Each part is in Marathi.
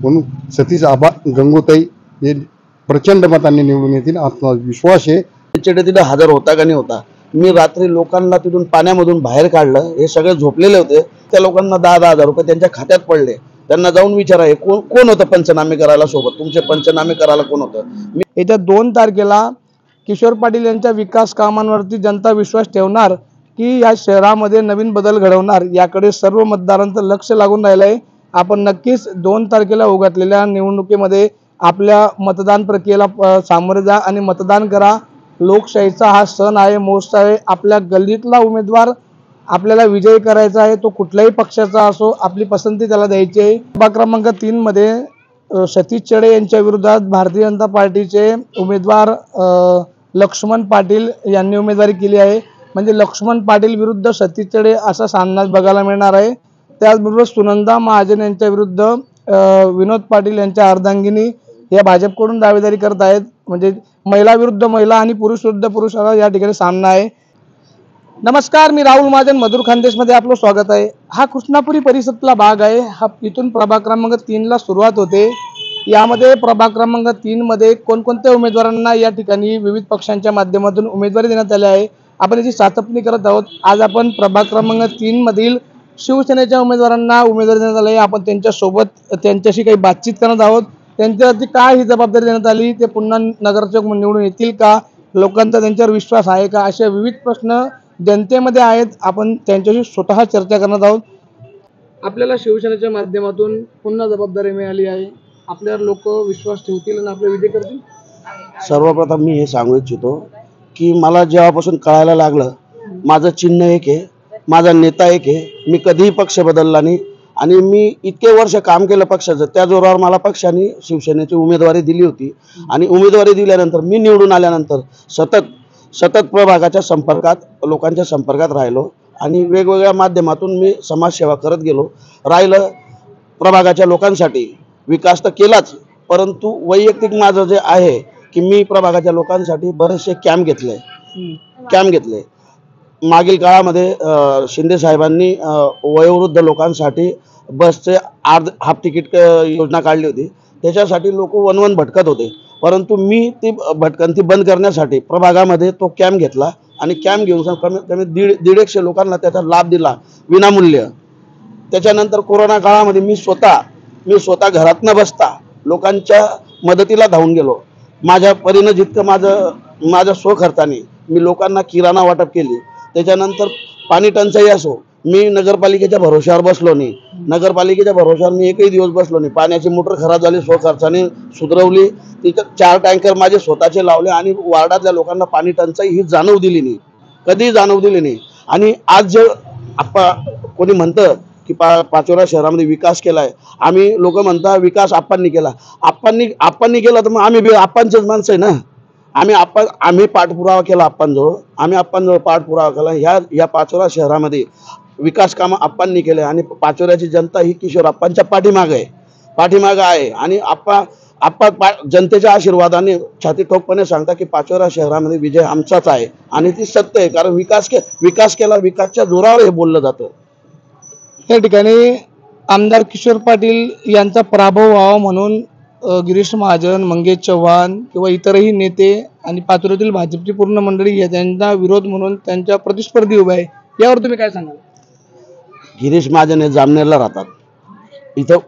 म्हणून सतीश आबा गंगोताई हे प्रचंड मतांनी निवडून येतील असा विश्वास आहे। तिथे हजर होता का नाही होता? मी रात्री लोकांना तिथून पाण्यामधून बाहेर काढलं, हे सगळे झोपलेले होते, त्या लोकांना 10,000 रुपये त्यांच्या खात्यात पडले। त्यांना जाऊन विचारा हे कोण होतं पंचनामे करायला सोबत, तुमचे पंचनामे करायला कोण होतं? येत्या 2 तारखेला किशोर पाटील यांच्या विकास कामांवरती जनता विश्वास ठेवणार की या शहरामध्ये नवीन बदल घडवणार, याकडे सर्व मतदारांचं लक्ष लागून राहिलं आहे। आपण नक्कीच 2 तारखेला उघडलेल्या निवडणुकीमध्ये आपल्या मतदान प्रक्रियेला सामोरे जा आणि मतदान करा। लोकशाहीचा हा सण आहे, महोत्सव आहे। आपल्या गल्लीतला उमेदवार आपल्याला विजयी करायचा आहे, तो कुठल्याही पक्षाचा असो, आपली पसंती त्याला द्यायची आहे। प्रभाग क्रमांक 3 मध्ये सतीश चडे यांच्या विरोधात भारतीय जनता पार्टीचे उमेदवार लक्ष्मण पाटील यांनी उमेदवारी केली आहे। म्हणजे लक्ष्मण पाटील विरुद्ध सतीश चडे असा सामना बघायला मिळणार आहे। त्याचबरोबर सुनंदा महाजन यांच्या विरुद्ध विनोद पाटील यांच्या अर्धांगिनी या भाजपकडून दावेदारी करत आहेत। म्हणजे महिला विरुद्ध महिला आणि पुरुष विरुद्ध पुरुष या ठिकाणी सामना आहे। नमस्कार, मी राहुल महाजन, मधुर खानदेशमध्ये आपलं स्वागत आहे। हा कृष्णापुरी परिसरातला भाग आहे। हा इथून प्रभाग क्रमांक 3 ला सुरुवात होते। यामध्ये प्रभाग क्रमांक 3 मध्ये कोणकोणत्या उमेदवारांना या ठिकाणी विविध पक्षांच्या माध्यमातून उमेदवारी देण्यात आली आहे, आपण याची चाचपणी करत आहोत। आज आपण प्रभाग क्रमांक 3 मधील शिवसेनेच्या उमेदवारांना उमेदवारी देण्यात आली आहे। आपण त्यांच्याशी काही बातचीत करत आहोत। त्यांच्यावरती काय ही जबाबदारी देण्यात आली, ते पुन्हा नगरसेवक निवडून येतील का, लोकांचा त्यांच्यावर विश्वास आहे का, अशा विविध प्रश्न जनतेमध्ये आहेत। आपण त्यांच्याशी स्वतः चर्चा करणार आहोत। आपल्याला शिवसेनेच्या माध्यमातून पुन्हा जबाबदारी मिळाली आहे, आपल्यावर लोक विश्वास ठेवतील आणि आपले विजय करतील। सर्वप्रथम मी हे सांगू इच्छितो की मला जेव्हापासून कळायला लागलं माझं चिन्ह एक आहे, माझा नेता एक आहे, मी कधीही पक्ष बदलला नाही आणि मी इतके वर्ष काम केलं पक्षाचं, त्या जोरावर मला पक्षाने शिवसेनेची उमेदवारी दिली होती आणि उमेदवारी दिल्यानंतर मी निवडून आल्यानंतर सतत प्रभागाच्या संपर्कात, लोकांच्या संपर्कात राहिलो आणि वेगवेगळ्या माध्यमातून मी समाजसेवा करत गेलो। राहिलं प्रभागाच्या लोकांसाठी विकास तर केलाच, परंतु वैयक्तिक माझं जे आहे की मी प्रभागाच्या लोकांसाठी बरेचसे कॅम्प घेतले। मागील काळामध्ये शिंदे साहेबांनी वयोवृद्ध लोकांसाठी बसचे हाफ तिकीट योजना काढली होती। त्याच्यासाठी लोक वनवन भटकत होते, परंतु मी ती भटकंती बंद करण्यासाठी प्रभागामध्ये तो कॅम्प घेतला आणि कॅम्प घेऊन कमीत कमी 150 लोकांना त्याचा लाभ दिला विनामूल्य। त्याच्यानंतर कोरोना काळामध्ये मी स्वतः घरात न बसता लोकांच्या मदतीला धावून गेलो। माझ्या परीनं जितकं माझ्या स्वखर्चाने मी लोकांना किराणा वाटप केली। त्याच्यानंतर पाणी टंचाई असो, मी नगरपालिकेच्या भरोश्यावर बसलो नाही, नगरपालिकेच्या भरोश्यावर मी एकही दिवस बसलो नाही। पाण्याची मोटर खराब झाली, स्वखर्चाने सुधरवली, तिथं 4 टँकर माझे स्वतःचे लावले आणि वार्डातल्या लोकांना पाणी टंचाई ही जाणवू दिली नाही, कधीही जाणवू दिली नाही। आणि आज जे कोणी म्हणतं की पाचोरा शहरामध्ये विकास केलाय, आम्ही लोक म्हणतात विकास आप्पांनी केला, आप्पांनी केला तर मग आम्ही आप्पांचेच माणसं आहे ना। आम्ही पाठपुरावा केला आप्पांजवळ पाठपुरावा केला। ह्या पाचोरा शहरामध्ये विकास कामं आप्पांनी केले आणि पाचोऱ्याची जनता ही किशोर आप्पांच्या पाठीमागे आहे आणि आप्पा जनतेच्या आशीर्वादाने छाती ठोकपणे सांगता की पाचोरा शहरामध्ये विजय आमचाच आहे आणि ती सत्य आहे, कारण विकास केला, विकासच्या जोरावर हे बोललं जातं। या ठिकाणी आमदार किशोर पाटील यांचा पराभव व्हावा म्हणून गिरीश महाजन, मंगेश चव्हाण किंवा इतरही नेते आणि पाचोऱ्यातील भाजपची पूर्ण मंडळी यांचा विरोध म्हणून त्यांच्या प्रतिस्पर्धी उभे आहे, यावर तुम्ही काय सांगाल? गिरीश महाजन हे जामनेरला राहतात,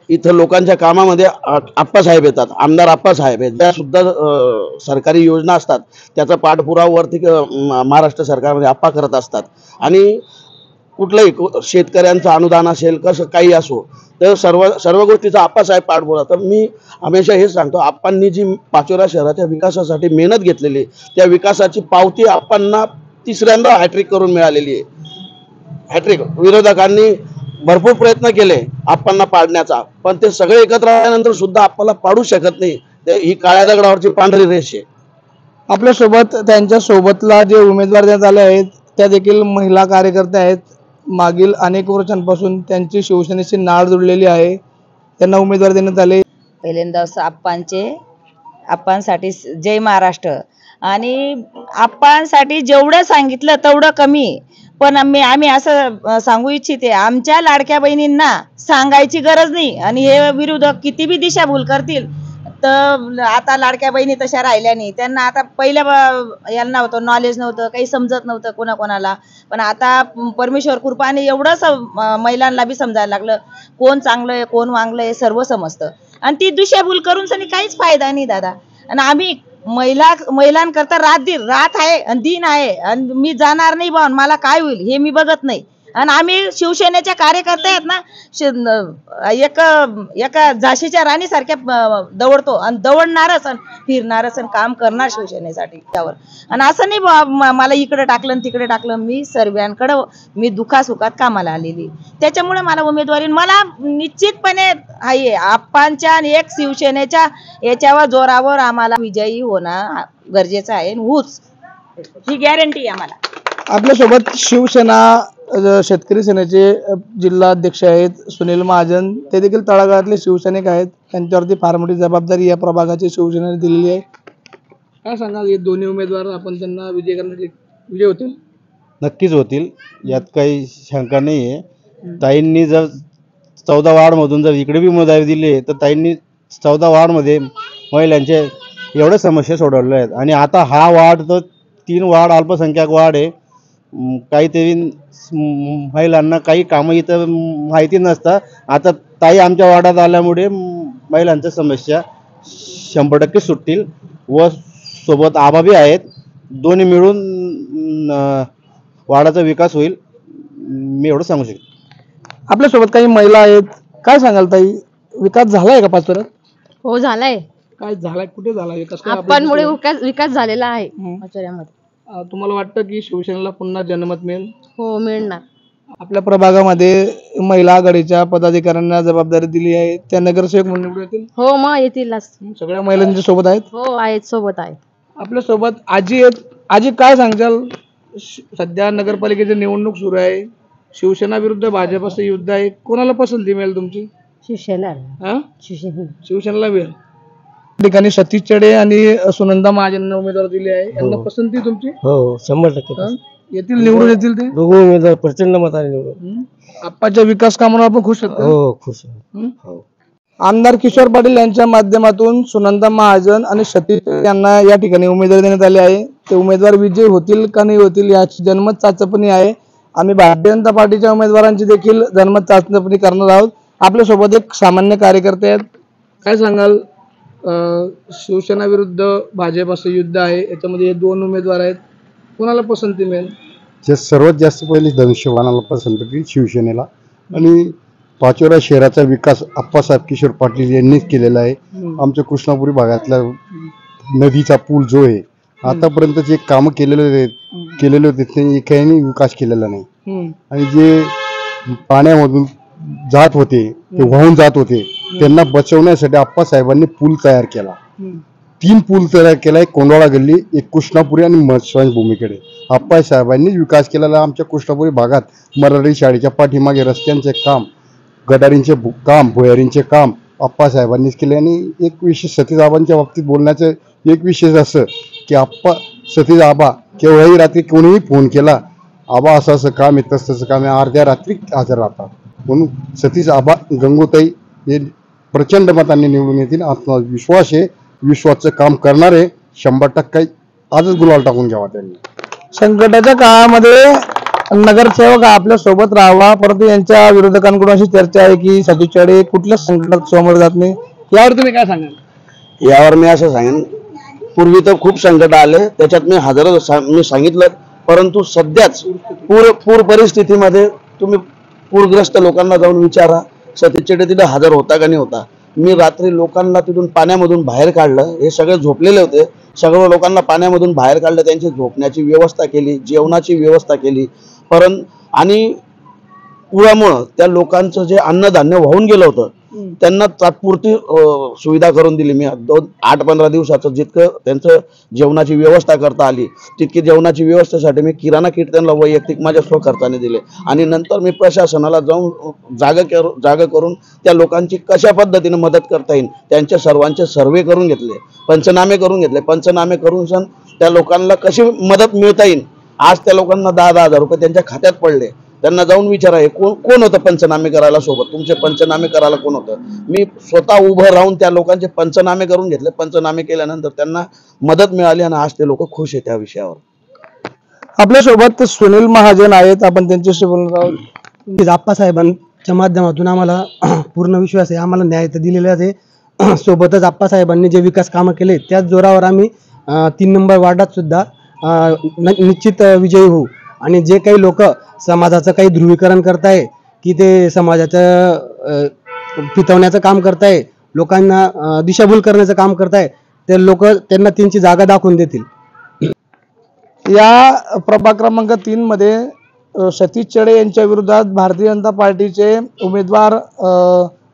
इथं लोकांच्या कामामध्ये आप्पासाहेब येतात, आमदार आप्पासाहेब आहेत, त्या सुद्धा सरकारी योजना असतात त्याचा पाठपुरावा वरती महाराष्ट्र सरकारमध्ये आप्पा करत असतात आणि कुठलंही शेतकऱ्यांचं अनुदान असेल कसं काही असो तर सर्व गोष्टीचा आप्पासाहेब पाठपुरावा। तर मी हमेशा हेच सांगतो, आप्पांनी जी पाचोरा शहराच्या विकासासाठी मेहनत घेतलेली त्या विकासाची पावती आप्पांना 3ऱ्यांदा हॅट्रिक करून मिळालेली आहे। हॅट्रिक विरोधकांनी भरपूर प्रयत्न केले आप्पांना पाडण्याचा, पण ते सगळे एकत्र आल्यानंतर सुद्धा आप्पाला पाडू शकत नाही, ही काळ्या दगडावरची पांढरी रेष आहे। आपल्यासोबत त्यांच्या सोबतला जे उमेदवार देण्यात आले आहेत त्या देखील महिला कार्यकर्ते आहेत। मागील अनेक वर्षांपासून त्यांची शिवसेनेशी नाळ जुळलेली आहे, त्यांना उमेदवार देण्यात आले। पहिल्यांदा आप्पांसाठी जय महाराष्ट्र आणि आप्पांसाठी जेवढं सांगितलं तेवढं कमी। पण आम्ही असं सांगू इच्छिते, आमच्या लाडक्या बहिणींना सांगायची गरज नाही, आणि हे विरोधक किती बी दिशाभूल करतील तर आता लाडक्या बहिणी तशा राहिल्या नाही. त्यांना आता पहिल्या यांना नव्हतं, नॉलेज नव्हतं, काही समजत नव्हतं कोणाकोणाला, पण आता परमेश्वर कृपाने एवढं महिलांना बी समजायला लागलं, कोण चांगलं आहे कोण वांगलं आहे सर्व समजतं. आणि ती दिशाभूल करून काहीच फायदा नाही दादा. आणि आम्ही महिलांकरता रात आहे आणि दिन आहे, आणि मी जाणार नाही बा, मला काय होईल हे मी बघत नाही. आणि आम्ही शिवसेनेच्या कार्यकर्ते आहेत ना, एका झाशीच्या राणी सारख्या दौडतो आणि दौडणारच आणि फिरणारच आणि काम करणार शिवसेनेसाठी त्यावर. आणि असं नाही मला इकडे टाकलं तिकडे टाकलं, मी सर्वांकडे मी दुखासुखात कामाला आलेली, त्याच्यामुळे मला उमेदवारी मला निश्चितपणे आहे. आप्पांच्या आणि एक शिवसेनेच्या याच्यावर जोरावर आम्हाला विजयी होणं गरजेचं आहे, होऊच ही गॅरंटी आहे आम्हाला. आपल्यासोबत शिवसेना शेतकरी सेनेचे जिल्हा अध्यक्ष आहेत सुनील महाजन, ते देखील तळागाळातले शिवसैनिक आहेत. त्यांच्यावरती फार मोठी जबाबदारी या प्रभागाची शिवसेनेने दिलेली आहे. काय सांगाल, हे दोन्ही उमेदवार आपण त्यांना विजय करण्याचे विजय होतील? नक्कीच होतील, यात काही शंका नाही आहे. ताईंनी जर 14 वार्डमधून जर इकडे बी उमेदवारी दिली तर ताईंनी 14 वार्डमध्ये महिलांचे एवढ्या समस्या सोडवल्या आहेत. आणि आता हा वार्ड तर 3 वार्ड अल्पसंख्याक वार्ड आहे. काहीतरी महिलांना काही कामं इथं माहिती नसतात. आता ताई आमच्या वार्डात आल्यामुळे महिलांच्या समस्या 100% सुटतील व सोबत आबा बी आहेत. दोन्ही मिळून वार्डाचा विकास होईल, मी एवढं सांगू शकतो. आपल्यासोबत काही महिला आहेत, काय सांगाल ताई, विकास झालाय का पाचोऱ्यात? हो झालाय. काय झालाय, कुठे झाला विकास? आपणमुळे विकास झालेला आहे पाचोऱ्यामध्ये. तुम्हाला वाटतं की शिवसेनेला पुन्हा जनमत मिळेल? हो मिळणार. आपल्या प्रभागामध्ये महिला आघाडीच्या पदाधिकाऱ्यांना जबाबदारी दिली आहे, त्या नगरसेवक म्हणून निवडून येतील? हो मग येतीलच. सगळ्या महिलांच्या सोबत आहेत? हो आहेत, सोबत आहेत. आपल्या सोबत आजी आहेत. आजी काय सांगशाल, सध्या नगरपालिकेची निवडणूक सुरू आहे, शिवसेना विरुद्ध भाजप असं युद्ध आहे, कोणाला पसंती मिळेल तुमची? शिवसेनेला मिळेल. ठिकाणी सतीश चढे आणि सुनंदा महाजन उमेदवार दिले आहे, यांना पसंती तुमची? हो 100% येतील, निवडून येतील ते दोघे उमेदवार प्रचंड मताने निवडून. आप्पाच्या विकास कामावर आपण खुश आहोत? हो खुश. आमदार किशोर पाटील यांच्या माध्यमातून सुनंदा महाजन आणि सतीश यांना या ठिकाणी उमेदवारी देण्यात आली आहे. ते उमेदवार विजयी होतील का नाही होतील याची जनमत चाचपणी आहे. आम्ही भारतीय जनता पार्टीच्या उमेदवारांची देखील जनमत चाचपणी करणार आहोत. आपल्यासोबत एक सामान्य कार्यकर्ते आहेत. काय सांगाल, शिवसेना विरुद्ध भाजप असं युद्ध आहे, याच्यामध्ये हे 2 उमेदवार आहेत, कोणाला पसंती मिळेल? जे सर्वात जास्त पहिले धनुष्यबाणाला पसंती शिवसेनेला. आणि पाचोरा शहराचा विकास आप्पासाहेब किशोर पाटील यांनीच केलेला आहे. आमच्या कृष्णापुरी भागातला नदीचा पूल जो आहे, आतापर्यंत जे कामं केलेले होते ते एकाने विकास केलेला नाही. आणि जे पाण्यामधून जात होते ते वाहून जात होते, त्यांना बचवण्यासाठी आप्पासाहेबांनी पूल तयार केला. 3 पूल तयार केलाय, कोंडाळा गल्ली, एक कृष्णापुरी आणि स्मशानभूमीकडे. आप्पासाहेबांनी विकास केलेला. आमच्या कृष्णापुरी भागात मराठी शाळेच्या पाठीमागे रस्त्यांचे काम, गटारींचे काम, भुयारींचे काम आप्पासाहेबांनीच केले. आणि एक विशेष सतीश आबांच्या बाबतीत बोलण्याचं एक विशेष असं की सतीश आबा केव्हाही रात्री कोणीही फोन केला, आबा असं असं काम आहे, तसं काम आहे, अर्ध्या रात्री हजर राहतात. म्हणून सतीश आबा गंगोताई हे प्रचंड मतांनी निवडून येतील, आत्मविश्वास आहे. विश्वासचं काम करणारे 100% आजच गुलाल टाकून घ्यावा त्यांनी. संकटाच्या काळामध्ये नगरसेवक आपल्या सोबत राहावा, परंतु यांच्या विरोधकांकडून अशी चर्चा आहे की सतीश चढे कुठल्याच संकटात समोर जात नाही. यावर तुम्ही काय सांगाल? यावर मी असं सांगेन, पूर्वी तर खूप संकट आले, त्याच्यात मी सांगितलं, परंतु सध्याच पूर परिस्थितीमध्ये तुम्ही पूरग्रस्त लोकांना जाऊन विचारा, सतीश चढे तिथे हजर होता का नाही होता. मी रात्री लोकांना तिथून पाण्यामधून बाहेर काढलं, हे सगळे झोपलेले होते, सगळं लोकांना पाण्यामधून बाहेर काढलं, त्यांची झोपण्याची व्यवस्था केली, जेवणाची व्यवस्था केली. आणि पुरामुळं त्या लोकांचं जे अन्नधान्य वाहून गेलं होतं त्यांना तात्पुरती सुविधा करून दिली. मी 8-15 दिवसाचं जितकं त्यांचं जेवणाची व्यवस्था करता आली तितकी जेवणाची व्यवस्थेसाठी मी किराणा किट त्यांना वैयक्तिक माझ्या स्वखर्चाने दिले. आणि नंतर मी प्रशासनाला जाऊन जागा करून त्या लोकांची कशा पद्धतीने मदत करता येईल त्यांच्या सर्वांचे सर्वे करून घेतले, पंचनामे करून घेतले. पंचनामे करून त्या लोकांना कशी मदत मिळता येईल आज त्या लोकांना 10,000 रुपये त्यांच्या खात्यात पडले. त्यांना जाऊन विचारा कोण होतं पंचनामे करायला सोबत, तुमचे पंचनामे करायला कोण होतं. मी स्वतः उभं राहून त्या लोकांचे पंचनामे करून घेतले. पंचनामे केल्यानंतर त्यांना मदत मिळाली आणि आज ते लोक खुश आहेत त्या विषयावर. आपल्या सोबत सुनील महाजन आहेत, आपण त्यांच्याशी बोलणार आहोत. आप्पासाहेबांच्या माध्यमातून आम्हाला पूर्ण विश्वास आहे, आम्हाला न्याय तर दिलेलाच आहे. सोबतच आप्पासाहेबांनी जे विकास कामं केले त्याच जोरावर आम्ही 3 नंबर वार्डात सुद्धा निश्चित विजयी होऊ. आणि जे काही लोक समाजाचं काही ध्रुवीकरण करताय की ते समाजाचं पितवण्याचं काम करताय, लोकांना दिशाभूल करण्याचं काम करताय, ते लोक त्यांना त्यांची जागा दाखवून देतील. या प्रभाग क्रमांक 3 मध्ये सतीश चेडे यांच्या विरोधात भारतीय जनता पार्टीचे उमेदवार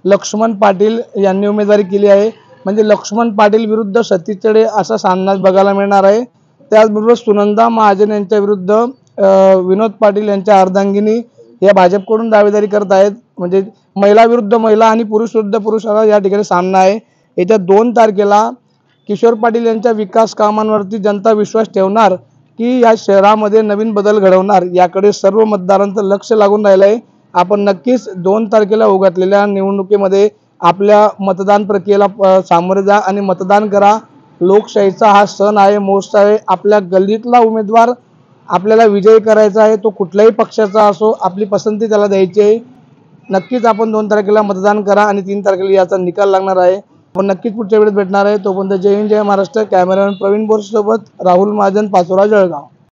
लक्ष्मण पाटील यांनी उमेदवारी केली आहे. म्हणजे लक्ष्मण पाटील विरुद्ध सतीश चेडे असा सामना बघायला मिळणार आहे. त्याचबरोबर सुनंदा महाजन यांच्या विरुद्ध विनोद पाटील यांच्या अर्धांगिनी या भाजपकडून दावेदारी करत आहेत. म्हणजे महिला विरुद्ध महिला आणि पुरुष विरुद्ध पुरुषाला या ठिकाणी सामना आहे. येत्या 2 तारखेला किशोर पाटील यांच्या विकास कामांवरती जनता विश्वास ठेवणार की या शहरामध्ये नवीन बदल घडवणार, याकडे सर्व मतदारांचं लक्ष लागून राहिलं आहे. आपण नक्कीच 2 तारखेला उघडलेल्या निवडणुकीमध्ये आपल्या मतदान प्रक्रियेला सामोरे जा आणि मतदान करा. लोकशाहीचा हा सण आहे, महोत्सव आहे. आपल्या गल्लीतला उमेदवार आपल्याला विजयी करायचा आहे, तो कुठल्याही पक्षाचा असो, आपली पसंती त्याला द्यायची आहे. नक्कीच आपण 2 तारखेला मतदान करा आणि 3 तारखेला याचा निकाल लागणार आहे. आपण नक्कीच पुढच्या वेळेस भेटणार आहे. तोपर्यंत जय हिंद, जय महाराष्ट्र. कॅमेरामॅन प्रवीण बोरसे सोबत राहुल महाजन, पाचोरा, जळगाव.